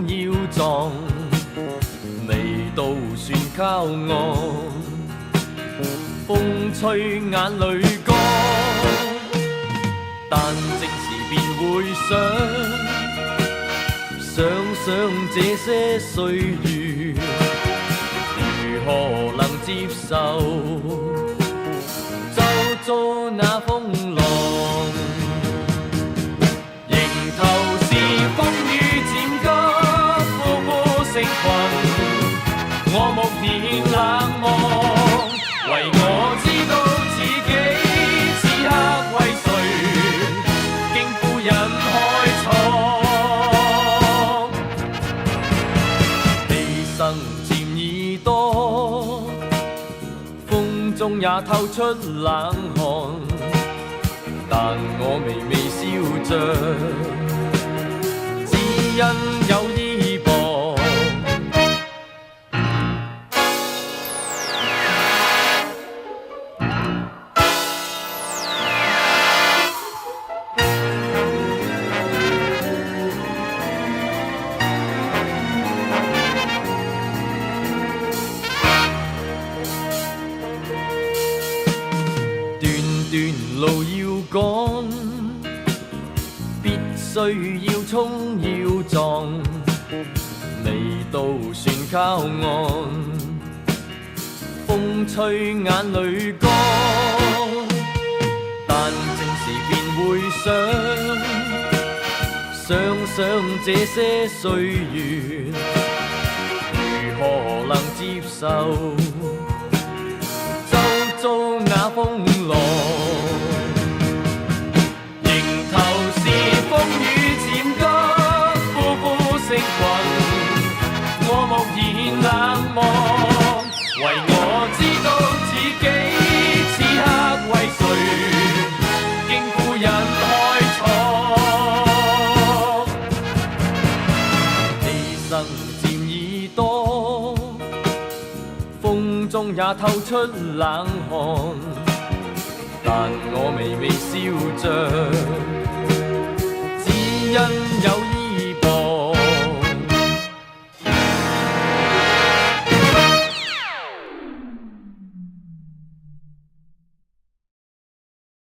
要撞，未到船靠岸，風吹眼淚乾，但即時便會想這些歲月，如何能接受周遭那風浪？迎頭是風雨漸急，呼呼成群，我目前冷漠，為我知道自己此刻為誰，驚呼人開創。生漸已多，風中也透出冷汗，但我微微笑着，只因有依傍。段路要趕，必須要衝要撞，未到船靠岸，風吹眼淚乾，但靜時便會想這些歲月，如何能接受周遭那風浪？迎頭是風雨漸急，呼呼成群，我木然冷漠，為我知道自己此刻為誰，驚呼人開創。犧牲漸已多，風中也透出冷汗，但我微微笑着，只因有